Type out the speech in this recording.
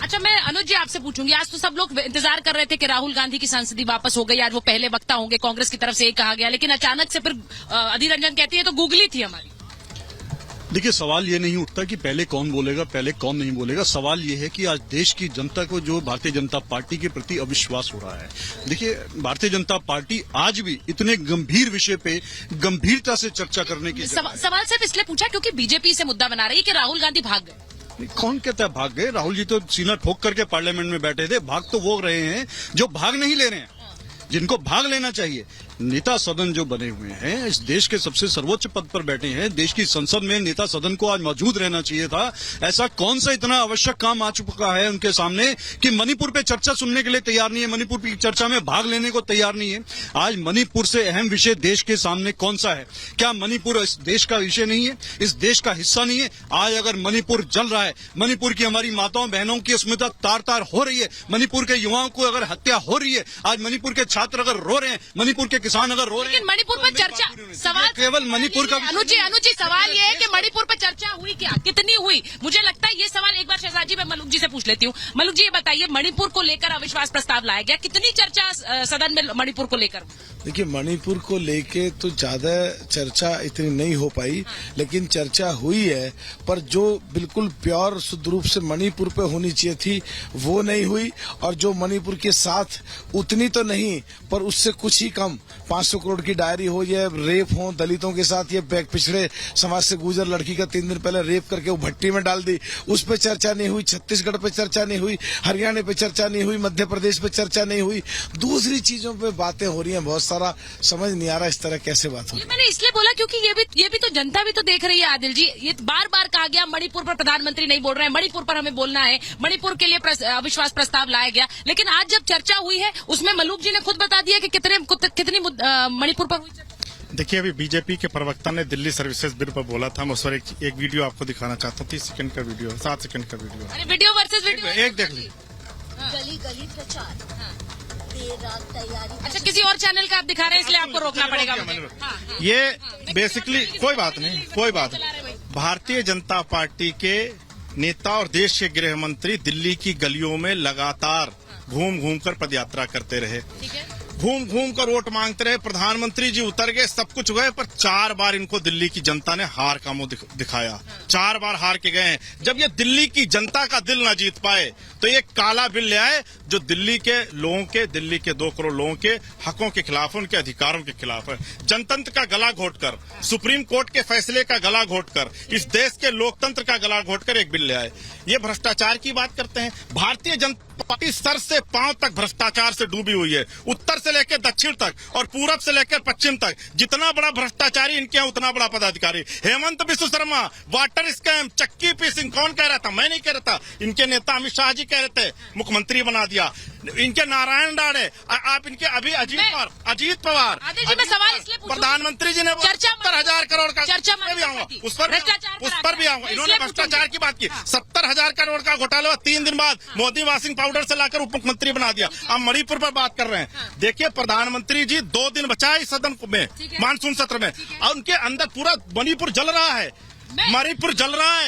अच्छा, मैं अनुज जी आपसे पूछूंगी, आज तो सब लोग इंतजार कर रहे थे कि राहुल गांधी की सांसदी वापस हो गई, आज वो पहले वक्ता होंगे, कांग्रेस की तरफ से ये कहा गया, लेकिन अचानक से फिर अधीर रंजन कहती है तो गूगली थी हमारी। देखिए, सवाल ये नहीं उठता कि पहले कौन बोलेगा, पहले कौन नहीं बोलेगा। सवाल ये है कि आज देश की जनता को जो भारतीय जनता पार्टी के प्रति अविश्वास हो रहा है। देखिए, भारतीय जनता पार्टी आज भी इतने गंभीर विषय पे गंभीरता से चर्चा करने की सवाल सिर्फ इसलिए पूछा क्योंकि बीजेपी से मुद्दा बना रही है कि राहुल गांधी भाग गए। कौन कहता है भाग गए? राहुल जी तो सीना ठोक करके पार्लियामेंट में बैठे थे। भाग तो वो रहे हैं जो भाग नहीं ले रहे हैं, जिनको भाग लेना चाहिए। नेता सदन जो बने हुए हैं, इस देश के सबसे सर्वोच्च पद पर बैठे हैं, देश की संसद में नेता सदन को आज मौजूद रहना चाहिए था। ऐसा कौन सा इतना आवश्यक काम आ चुका है उनके सामने कि मणिपुर पे चर्चा सुनने के लिए तैयार नहीं है, मणिपुर की चर्चा में भाग लेने को तैयार नहीं है। आज मणिपुर से अहम विषय देश के सामने कौन सा है? क्या मणिपुर इस देश का विषय नहीं है, इस देश का हिस्सा नहीं है? आज अगर मणिपुर जल रहा है, मणिपुर की हमारी माताओं बहनों की अस्मिता तार तार हो रही है, मणिपुर के युवाओं को अगर हत्या हो रही है, आज मणिपुर के छात्र अगर रो रहे हैं, मणिपुर के किसान अगर रो रहे हैं, मणिपुर पर चर्चा, सवाल केवल मणिपुर का अनुज जी सवाल ये है कि मणिपुर पर चर्चा हुई क्या, कितनी हुई? मुझे लगता है ये सवाल एक बार शहजाद जी मैं मलुक जी से पूछ लेती हूँ। मलुक जी, ये बताइए, मणिपुर को लेकर अविश्वास प्रस्ताव लाया गया, कितनी चर्चा सदन में मणिपुर को लेकर? देखिए, मणिपुर को लेके तो ज्यादा चर्चा इतनी नहीं हो पाई, लेकिन चर्चा हुई है। पर जो बिल्कुल प्योर शुद्ध रूप से मणिपुर पे होनी चाहिए थी वो नहीं हुई, और जो मणिपुर के साथ उतनी तो नहीं पर उससे कुछ ही कम 500 करोड़ की डायरी हो, ये रेप हो दलितों के साथ, ये पिछड़े समाज से गुजर लड़की का 3 दिन पहले रेप करके वो भट्टी में डाल दी, उस पर चर्चा नहीं हुई। छत्तीसगढ़ पे चर्चा नहीं हुई, हरियाणा पे चर्चा नहीं हुई, मध्य प्रदेश पे चर्चा नहीं हुई। दूसरी चीजों पे बातें हो रही हैं बहुत सारा, समझ नहीं आ रहा इस तरह कैसे बात हो रही है। मैंने इसलिए बोला क्योंकि ये भी तो जनता भी तो देख रही है आदिल जी। ये बार बार कहा गया मणिपुर पर प्रधानमंत्री नहीं बोल रहे हैं, मणिपुर पर हमें बोलना है, मणिपुर के लिए अविश्वास प्रस्ताव लाया गया, लेकिन आज जब चर्चा हुई है उसमें मलूक जी ने खुद बता दिया कि कितनी मणिपुर पर हुई चर्चा। देखिए, अभी बीजेपी के प्रवक्ता ने दिल्ली सर्विसेज बिल पर बोला था। मैं उस पर एक वीडियो आपको दिखाना चाहता हूँ। 30 सेकंड का वीडियो, 7 सेकंड का वीडियो। अरे वीडियो वर्सेस वीडियो एक देख लीजिए। गली गली प्रचार, देर रात तैयारी। अच्छा, किसी और चैनल का आप दिखा रहे हैं इसलिए आपको रोकना पड़ेगा मुझे। ये बेसिकली कोई बात नहीं। भारतीय जनता पार्टी के नेता और देश के गृह मंत्री दिल्ली की गलियों में लगातार घूम घूम कर पदयात्रा करते रहे, घूम घूम कर वोट मांगते रहे। प्रधानमंत्री जी उतर गए, सब कुछ हुए, पर 4 बार इनको दिल्ली की जनता ने हार का मुंह दिखाया। 4 बार हार के गए हैं। जब ये दिल्ली की जनता का दिल न जीत पाए तो ये काला बिल ले आए जो दिल्ली के लोगों के, दिल्ली के 2 करोड़ लोगों के हकों के खिलाफ है, उनके अधिकारों के खिलाफ है। जनतंत्र का गला घोटकर, सुप्रीम कोर्ट के फैसले का गला घोटकर, इस देश के लोकतंत्र का गला घोटकर एक बिल ले आए। ये भ्रष्टाचार की बात करते हैं। भारतीय जनता पार्टी सर से पांव तक भ्रष्टाचार से डूबी हुई है, उत्तर से लेकर दक्षिण तक और पूरब से लेकर पश्चिम तक। जितना बड़ा भ्रष्टाचारी इनके यहाँ उतना बड़ा पदाधिकारी। हेमंत बिस्व शर्मा, वाटर स्कैम, चक्की पीसिंग, कौन कह रहा था? मैं नहीं कह रहा था, इनके नेता अमित शाह जी कह रहे थे, मुख्यमंत्री बना दिया। इनके नारायण राणे, आप इनके अभी अजीत पवार प्रधानमंत्री जी ने 70,000 करोड़ का, उस पर भी आऊंगा। इन्होंने भ्रष्टाचार की बात की। 70,000 करोड़ का घोटाला 3 दिन बाद मोदी वॉशिंग पाउडर से लाकर उप मुख्यमंत्री बना दिया। अब मणिपुर पर बात कर रहे हैं। देखिए, प्रधानमंत्री जी 2 दिन बचाए इस सदन में, मानसून सत्र में, और उनके अंदर पूरा मणिपुर जल रहा है। मणिपुर जल रहा है।